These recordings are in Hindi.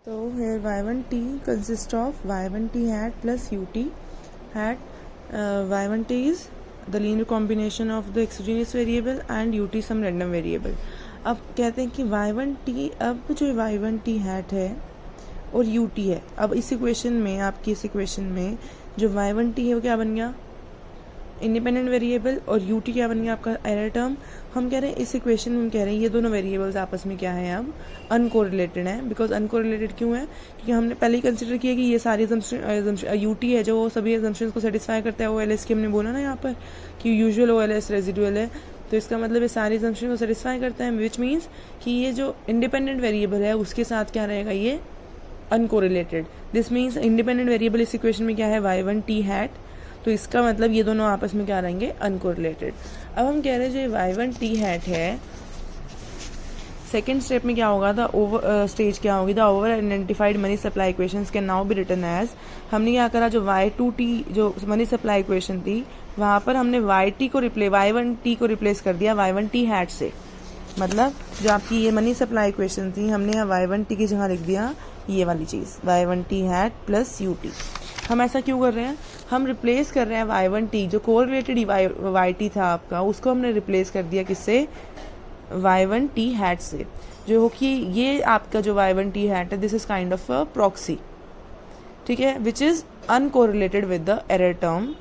So here y1t consists of y1t hat plus ut hat. Y1t is the linear combination of the exogenous variable and ut some random variable. अब कहते हैं कि y1t, अब जो y1t hat है और ut है, अब इस इक्वेशन में, आपकी इस इक्वेशन में जो y1t है वो क्या बन गया, इंडिपेंडेंट वेरिएबल, और ut क्या बन गया, आपका एरर टर्म. हम कह रहे हैं इस इक्वेशन में, हम कह रहे हैं ये दोनों वेरिएबल्स आपस में क्या है, अब अनकोरिलेटेड है. बिकॉज अनकोरिलेटेड क्यों है, क्योंकि हमने पहले ही कंसिडर किया कि ये सारी ut है जो वो सभी एजम्पशंस को सेटिस्फाई करता है. OLS की हमने बोला ना यहाँ पर कि यूजुअल OLS रेजिडुअल है, तो इसका मतलब ये सारी एजम्पशन को सेटिस्फाई करता है. विच मीन्स कि ये जो इंडिपेंडेंट वेरिएबल है उसके साथ क्या रहेगा, ये uncorrelated. This means independent variable इस इक्वेशन में क्या है, y1t हैट, तो इसका मतलब ये दोनों आपस में क्या रहेंगे, अनकोरिलेटेड. अब हम कह रहे हैं जो y1t हैट है, सेकेंड स्टेप में क्या होगा, द स्टेज क्या होगी, the over identified money supply equations can now be written as. हमने क्या करा, जो y2t जो मनी सप्लाई इक्वेशन थी वहां पर हमने y1t को रिप्लेस कर दिया y1t हैट से. मतलब जो आपकी ये मनी सप्लाई इक्वेशन थी, हमने यहाँ y1t की जगह लिख दिया ये वाली चीज y1t हैट प्लस ut. हम ऐसा क्यों कर रहे हैं, हम रिप्लेस कर रहे हैं y1t जो कोरिलेटेड yt था आपका, उसको हमने रिप्लेस कर दिया किससे, y1t हैट से. जो हो कि ये आपका जो y1t हैट है, this is kind of a proxy, ठीक है, which is uncorrelated with the error term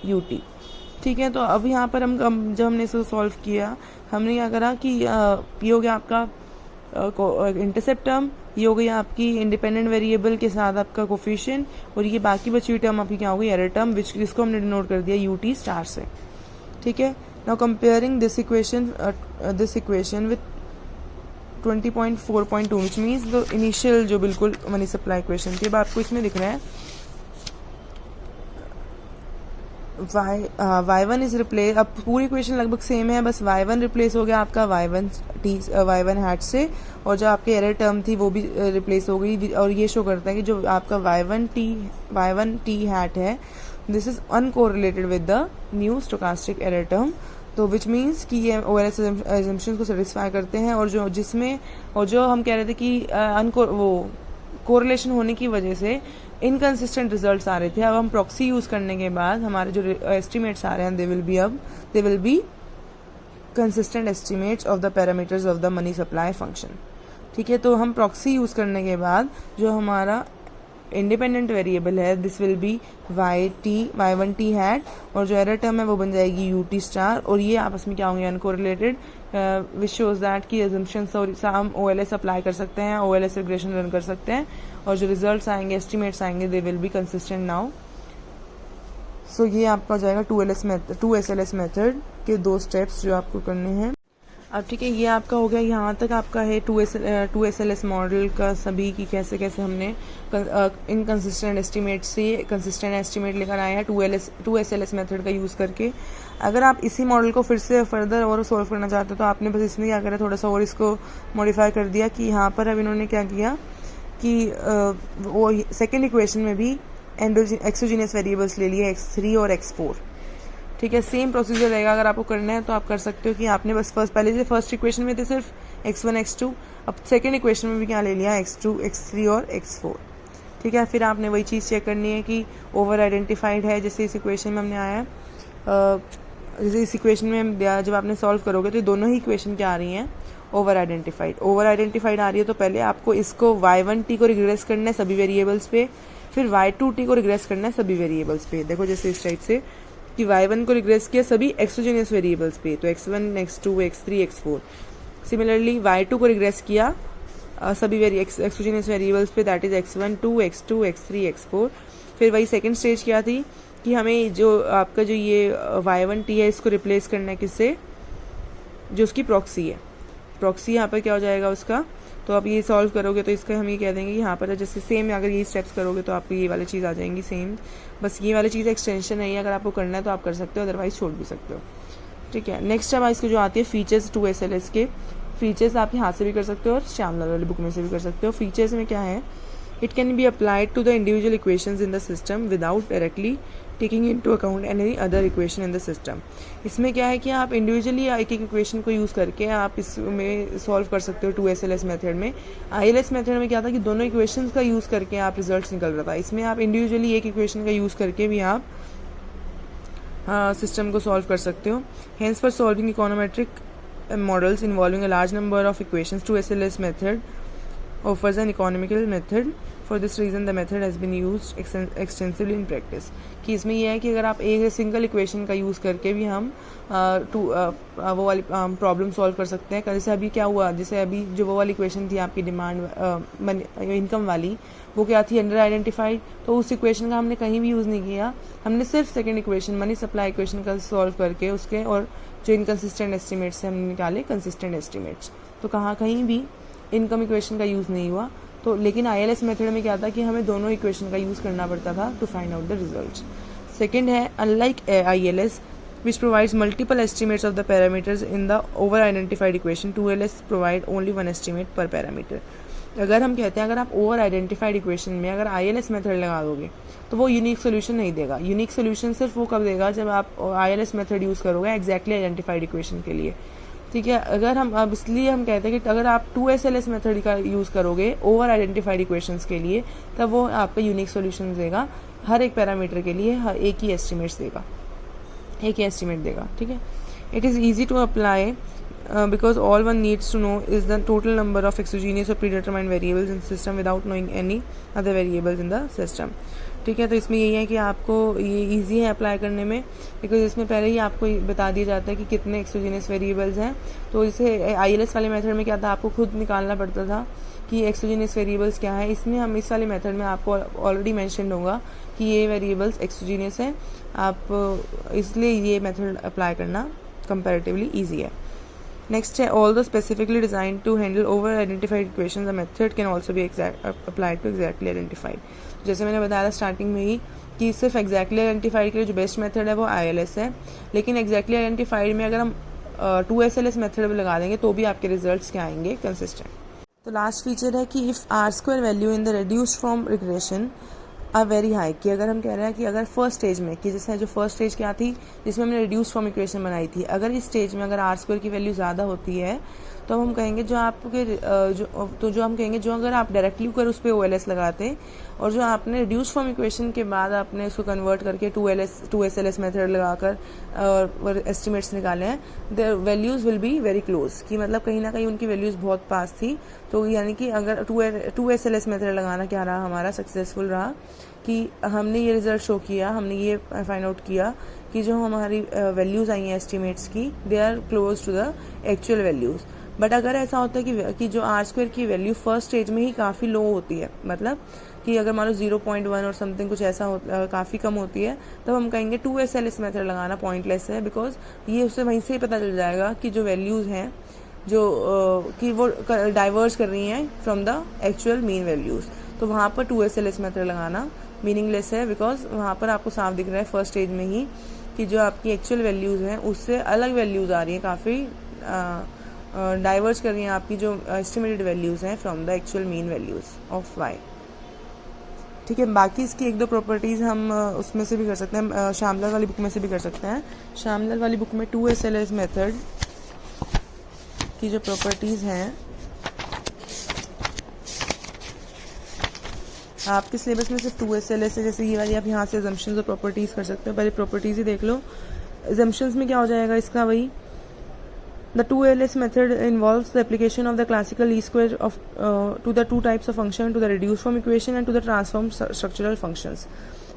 ut. ठीक है, तो अब यहाँ पर हम जब हमने इसको सॉल्व किया, हमने क्या करा कि ये हो गया आपका इंटरसेप्ट टर्म, ये हो गई आपकी इंडिपेंडेंट वेरिएबल के साथ आपका कोफिशिएंट, और ये बाकी बची हुई टर्म आपकी क्या हो गई, एरर टर्म, जिसको हमने डिनोट कर दिया ut स्टार से. ठीक है, now comparing this equation with 20.4.2 which means the initial जो बिल्कुल मनी सप्लाई इक्वेशन थी. अब आपको इसमें दिख रहा है y1 इज रिप्लेस. अब पूरी इक्वेशन लगभग सेम है, बस y1 रिप्लेस हो गया आपका y1 हैट से, और जो आपकी एरर टर्म थी वो भी रिप्लेस हो गई. और ये शो करता है कि जो आपका y1t हैट है, this is uncorrelated with the new stochastic error term. तो विच मीन्स कि ये OLS एजम्पशन को सेटिस्फाई करते हैं, और जो जिसमें, और जो हम कह रहे थे कि वो कोरिलेशन होने की वजह से इनकंसिस्टेंट रिजल्ट्स आ रहे थे. अब हम प्रॉक्सी यूज करने के बाद हमारे जो एस्टिमेट्स आ रहे हैं, दे will be consistent estimates of the parameters of the money supply function. ठीक है, तो हम प्रॉक्सी यूज करने के बाद जो हमारा इंडिपेंडेंट वेरिएबल है, this will be y1t hat, और जो एरर टर्म है वो बन जाएगी ut स्टार, और ये आपस में क्या होंगे, अनकोरिलेटेड, विच शोज दैट की एजम्पशंस हम OLS अप्लाई कर सकते हैं, OLS रिग्रेशन रन कर सकते हैं, और जो रिजल्ट्स आएंगे, एस्टिमेट्स आएंगे, they will be consistent now. So ये आपका हो जाएगा 2SLS मेथड के 2 स्टेप्स जो आपको करने हैं. अब ठीक है, ये आपका हो गया, यहाँ तक आपका है 2SLS मॉडल का सभी की कैसे कैसे हमने इनकंसिस्टेंट एस्टिमेट से कंसिस्टेंट एस्टिमेट लेकर आए हैं 2SLS मेथड का यूज़ करके. अगर आप इसी मॉडल को फिर से फर्दर और सॉल्व करना चाहते हो, तो आपने बस इसमें क्या करा, थोड़ा सा और इसको मॉडिफाई कर दिया कि यहाँ पर अब इन्होंने क्या किया कि वो सेकेंड इक्वेशन में भी एक्सोजीनियस वेरिएबल्स ले लिए x3 और x4. ठीक है, सेम प्रोसीजर रहेगा. अगर आपको करना है तो आप कर सकते हो कि आपने बस पहले से फर्स्ट इक्वेशन में थे सिर्फ x1 x2, अब सेकेंड इक्वेशन में भी क्या ले लिया, x2 x3 और x4. ठीक है, फिर आपने वही चीज़ चेक करनी है कि ओवर आइडेंटिफाइड है, जैसे इस इक्वेशन में हमने आया है, जैसे इस इक्वेशन में जब आपने सॉल्व करोगे तो दोनों ही इक्वेशन क्या आ रही हैं, ओवर आइडेंटिफाइड आ रही है. तो पहले आपको इसको y1t को रिग्रेस करना है सभी वेरिएबल्स पे, फिर y2t को रिग्रेस करना है सभी वेरिएबल्स पे. देखो जैसे इस टाइप से कि y1 को रिग्रेस किया सभी एक्सोजेनियस वेरिएबल्स पे, तो x1 x2 x3 x4. Similarly y2 को रिग्रेस किया सभी एक्सोजेनियस वेरिएबल्स पे, that is x1 2 x2 x3 x4. फिर वही सेकंड स्टेज क्या थी कि हमें जो आपका जो ये y1t है इसको रिप्लेस करना है किससे, जो उसकी प्रॉक्सी है. प्रॉक्सी यहाँ पर क्या हो जाएगा उसका, तो आप ये सॉल्व करोगे तो इसका हम ये कह देंगे कि यहाँ पर जैसे सेम अगर ये स्टेप्स करोगे तो आपको ये वाली चीज़ आ जाएंगी सेम. बस ये वाली चीज़ एक्सटेंशन है, अगर आपको करना है तो आप कर सकते हो, अदरवाइज छोड़ भी सकते हो. ठीक है, नेक्स्ट अब इसको जो आती है फीचर्स 2SLS के फीचर्स, आप यहाँ से भी कर सकते हो और श्यामलाल वाली बुक में से भी कर सकते हो. फीचर्स में क्या है It can be applied to the individual equations in the system without directly taking into account any other equation in the system. इसमें क्या है कि आप इंडिविजुअली एक एक इक्वेशन को यूज़ करके आप इसमें सॉल्व कर सकते हो 2SLS मेथड में. ILS मेथड में क्या था कि दोनों इक्वेशंस का यूज़ करके आप रिजल्ट्स निकल रहा था. इसमें आप इंडिविजुअली एक इक्वेशन का यूज़ करके भी आप सिस्टम को सॉल्व कर सकते हो. Hence for solving econometric models involving a large number of equations, 2SLS method offers an economical method. For this reason the method has been used extensively in practice. कि इसमें यह है कि अगर आप एक सिंगल इक्वेशन का यूज़ करके भी हम वो वाली प्रॉब्लम सॉल्व कर सकते हैं. जैसे अभी क्या हुआ, जैसे अभी जो वो वाली इक्वेशन थी आपकी डिमांड इनकम वाली, वो क्या थी, अंडर आइडेंटिफाइड. तो उस इक्वेशन का हमने कहीं भी यूज़ नहीं किया, हमने सिर्फ second equation money supply equation का सॉल्व करके उसके और जो इनकन्सिस्टेंट एस्टिमेट्स हैं हमने निकाले कंसिस्टेंट एस्टिमेट्स. तो कहीं भी इनकम इक्वेशन का यूज़ नहीं हुआ. तो लेकिन ILS मेथड में क्या था कि हमें दोनों इक्वेशन का यूज़ करना पड़ता था to find out the results. Second है unlike ILS which provides multiple estimates of the parameters in the over identified equation, 2LS provide only one estimate per parameter. अगर हम कहते हैं अगर आप ओवर आइडेंटिफाइड इक्वेशन में अगर ILS मेथड लगा दोगे तो वो यूनिक सोल्यूशन नहीं देगा. यूनिक सोल्यूशन सिर्फ वो कब देगा, जब आप ILS मेथड यूज़ करोगे एग्जैक्टली आइडेंटिफाइड इक्वेशन के लिए. ठीक है, अगर हम अब इसलिए हम कहते हैं कि अगर आप 2SLS मेथड का यूज़ करोगे ओवर आइडेंटिफाइड इक्वेशंस के लिए, तब वो आपका यूनिक सॉल्यूशन देगा. हर एक पैरामीटर के लिए हर एक ही एस्टिमेट्स देगा, एक ही एस्टिमेट देगा. ठीक है. It is easy to apply because all one needs to know is the total number of exogenous or predetermined variables in the system without knowing any other variables in the system. ठीक है. तो इसमें यही है कि आपको ये इजी है अप्लाई करने में, बिकॉज इसमें पहले ही आपको बता दिया जाता है कि कितने एक्सोजीनियस वेरिएबल्स हैं. तो इसे ILS वाले मेथड में क्या था, आपको खुद निकालना पड़ता था कि एक्सोजीनियस वेरिएबल्स क्या है. इसमें हम इस वाले मेथड में आपको ऑलरेडी मैंशन होगा कि ये वेरिएबल्स एक्सोजीनियस हैं, आप इसलिए ये मेथड अप्लाई करना कंपैरेटिवली ईजी है. Next है although specifically designed to handle over identified equations, the method can also be applied to exactly identified. जैसे मैंने बताया था स्टार्टिंग में ही कि सिर्फ exactly identified के लिए जो बेस्ट मेथड है वो ILS है, लेकिन exactly identified में अगर हम 2SLS मेथड भी लगा देंगे तो भी आपके रिजल्ट्स क्या आएंगे, कंसिस्टेंट. तो लास्ट फीचर है कि if R² value in the reduced form regression are very high, कि अगर हम कह रहे हैं कि अगर फर्स्ट स्टेज में, कि जैसे जो फर्स्ट स्टेज क्या थी जिसमें हमने रिड्यूस फॉर्म इक्वेशन बनाई थी, अगर इस स्टेज में अगर R² की वैल्यू ज़्यादा होती है तो हम कहेंगे जो हम कहेंगे जो अगर आप डायरेक्टली कर उस पर OLS लगाते और जो आपने रिड्यूस फॉर्म इक्वेशन के बाद आपने उसको कन्वर्ट करके 2SLS मेथड लगाकर और एस्टिमेट्स निकाले हैं, the values will be very close, कि मतलब कहीं ना कहीं उनकी वैल्यूज़ बहुत पास थी. तो यानी कि अगर 2SLS मेथड लगाना क्या रहा हमारा, सक्सेसफुल रहा कि हमने ये रिजल्ट शो किया, हमने ये फाइंड आउट किया कि जो हमारी वैल्यूज़ आई हैं एस्टिमेट्स की, they are close to the actual values. But अगर ऐसा होता है कि जो R² की वैल्यू फर्स्ट स्टेज में ही काफ़ी लो होती है, मतलब कि अगर मान लो 0.1 और समथिंग कुछ ऐसा काफ़ी कम होती है, तब हम कहेंगे 2SLS मेथड लगाना पॉइंटलेस है, बिकॉज ये उससे वहीं से ही पता चल जाएगा कि जो वैल्यूज़ हैं जो कि वो डाइवर्ज कर रही हैं from the actual mean values. तो वहाँ पर 2SLS मेथड लगाना मीनिंगलेस है, बिकॉज वहाँ पर आपको साफ दिख रहा है फर्स्ट स्टेज में ही कि जो आपकी एक्चुअल वैल्यूज़ हैं उससे अलग वैल्यूज़ आ रही हैं, काफ़ी डाइवर्ज कर रही हैं आपकी जो एस्टिमेटेड वैल्यूज़ हैं from the actual mean values of Y. ठीक है. बाकी इसकी एक दो प्रॉपर्टीज़ हम उसमें से भी कर सकते हैं, शामलाल वाली बुक में से भी कर सकते हैं. शामलाल वाली बुक में 2SLS मेथड की जो प्रॉपर्टीज़ हैं, आपके सिलेबस में सिर्फ 2SLS है, जैसे ये वाली आप यहाँ से assumptions और प्रॉपर्टीज़ कर सकते हो. पहले प्रॉपर्टीज़ ही देख लो. assumptions में क्या हो जाएगा इसका, वही the 2LS method involves the application of the classical E² of to the two types of function, to the reduced form equation and to the transform structural functions.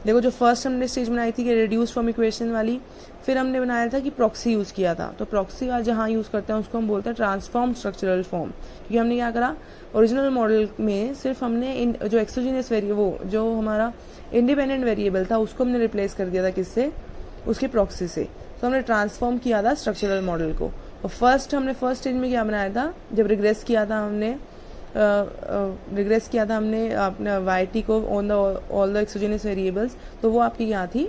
देखो जो फर्स्ट हमने स्टेज बनाई थी कि रिड्यूस फॉर्म इक्वेशन वाली, फिर हमने बनाया था कि प्रॉक्सी यूज़ किया था. तो प्रॉक्सी जहाँ यूज़ करते हैं उसको हम बोलते हैं ट्रांसफॉर्म स्ट्रक्चरल फॉर्म, क्योंकि हमने क्या करा, ओरिजिनल मॉडल में सिर्फ हमने जो एक्सोजीनियस वो जो हमारा इंडिपेंडेंट वेरिएबल था उसको हमने रिप्लेस कर दिया था किससे, उसके प्रॉक्सी से. तो हमने ट्रांसफॉर्म किया था स्ट्रक्चरल मॉडल को. और हमने फर्स्ट स्टेज में क्या बनाया था, जब रिग्रेस किया था हमने अपने YT को on the all the exogenous variables, तो वो आपकी क्या थी,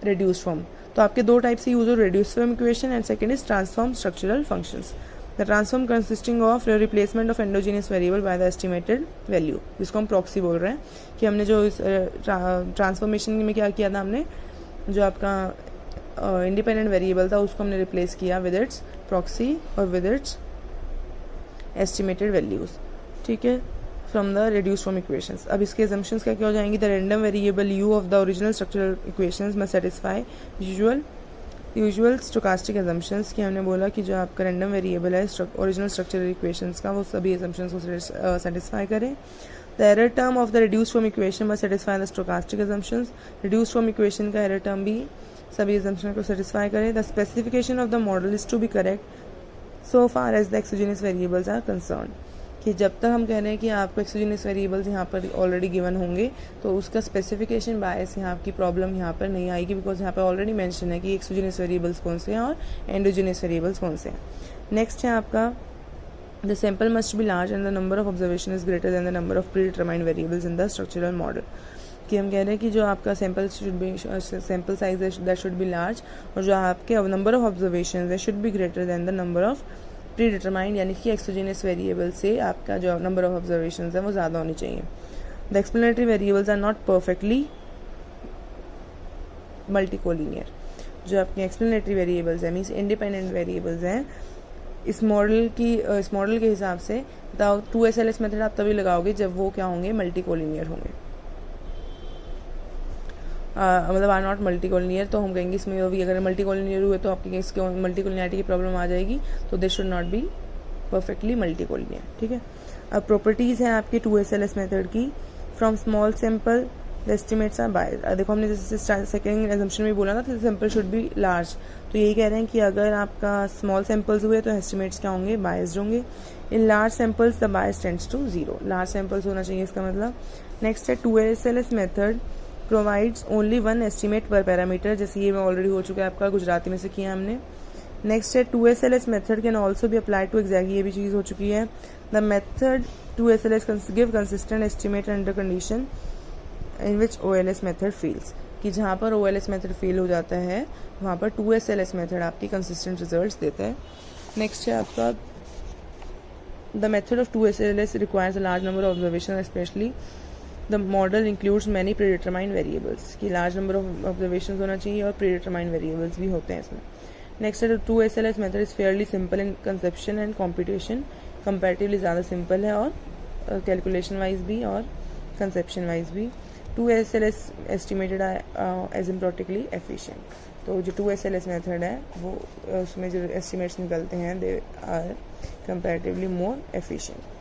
रिड्यूस फॉर्म. तो आपके दो टाइप से यूज हो, reduce form equation and second is transform structural functions. The transform consisting of replacement of endogenous variable by the estimated value, जिसको हम प्रॉक्सी बोल रहे हैं कि हमने जो इस ट्रांसफॉर्मेशन में क्या किया था, हमने जो आपका इंडिपेंडेंट वेरिएबल था उसको हमने रिप्लेस किया विद इट्स प्रॉक्सी और विद इट्स एस्टिमेटेड वैल्यूज, ठीक है, from the reduce from equations. अब इसके assumptions क्या क्या हो जाएंगी, the random variable u of the original structural equations में सेटिस्फाई यूजुअल स्टोकास्टिक assumptions, कि हमने बोला कि जो आपका रैंडम वेरिएबल है ओरिजिनल स्ट्रक्चरल इक्वेशंस का वो सभी assumptions को सेटिस्फाई करे। The error term of the reduce from equation must satisfy the stochastic assumptions, reduce from equation का एरर टर्म भी सभी assumptions को सेटिस्फाई करे। The specification of the model is to be correct so far as the exogenous variables are concern, कि जब तक हम कह रहे हैं कि आपको एक्सोजीनियस वेरिएबल्स यहाँ पर ऑलरेडी गिवन होंगे तो उसका स्पेसिफिकेशन बायस यहाँ आपकी प्रॉब्लम यहाँ पर नहीं आएगी, बिकॉज यहाँ पर ऑलरेडी मेंशन है कि एक्सोजीनियस वेरिएबल्स कौन से हैं और एंडोजीनियस वेरिएबल्स कौन से हैं। नेक्स्ट है आपका the sample must be large and the number of observation is greater than the number of pre determined variables in the structural model, कि हम कह रहे हैं कि जो आपका sample size that should be large और जो आपके number of observation that should be greater than the number of pre determined, यानी कि एक्सोजीनियस वेरिएबल से आपका जो नंबर ऑफ ऑब्जर्वेशन है वो ज़्यादा होनी चाहिए। The explanatory variables are not perfectly multicollinear, जो आपके एक्सप्लेनेटरी वेरिएबल्स हैं मीन्स इंडिपेंडेंट वेरिएबल्स हैं इस मॉडल के हिसाब से 2SLS मेथड आप तभी लगाओगे जब वो क्या होंगे, मल्टीकोलिनियर होंगे। मतलब आर नॉट मल्टीकोलिनियर, तो हम कहेंगे इसमें भी अगर मल्टीकोलिनियर हुए तो आपकी इसके मल्टीकोलिनियरिटी की प्रॉब्लम आ जाएगी, तो they should not be perfectly multicollinear, ठीक है। अब प्रॉपर्टीज़ हैं आपकी 2SLS मेथड की, from small sample the estimates are biased. देखो हमने जैसे सेकेंड एजम्पशन में बोला ना तो सैंपल शुड बी लार्ज, तो यही कह रहे हैं कि अगर आपका स्मॉल सैंपल्स हुए तो एस्टिमेट्स क्या होंगे, बायस्ड होंगे। In large samples the bias tends to 0, large samples होना चाहिए इसका मतलब। नेक्स्ट है 2SLS method provides only one estimate per parameter, जैसे ये ऑलरेडी हो चुका है आपका, गुजराती में से किया हमने। नेक्स्ट है 2SLS मेथड कैन ऑल्सो भी अप्लाई टू एग्जैक्ट, ये भी चीज़ हो चुकी है। The method 2SLS give consistent estimate under condition in which OLS method fails, कि जहाँ पर OLS मेथड फेल हो जाता है वहाँ पर 2SLS मेथड आपकी कंसिस्टेंट रिजल्ट्स देता है। नेक्स्ट है आपका the method of 2SLS requires a large number of observation, specially the model includes many predetermined variables, कि लार्ज नंबर ऑफ ऑब्जर्वेशन होना चाहिए और प्रीडिटरमाइंड वेरिएबल्स भी होते हैं इसमें। नेक्स्ट है 2SLS method is fairly simple in conception and competition, comparatively ज़्यादा सिंपल है और कैलकुलेशन वाइज भी और कंसेप्शन वाइज भी। 2SLS एस्टिमेटेड एसिम्प्टोटिकली एफिशिएंट, तो जो 2SLS मेथड है वो उसमें जो एस्टिमेट्स निकलते हैं they are comparatively more efficient.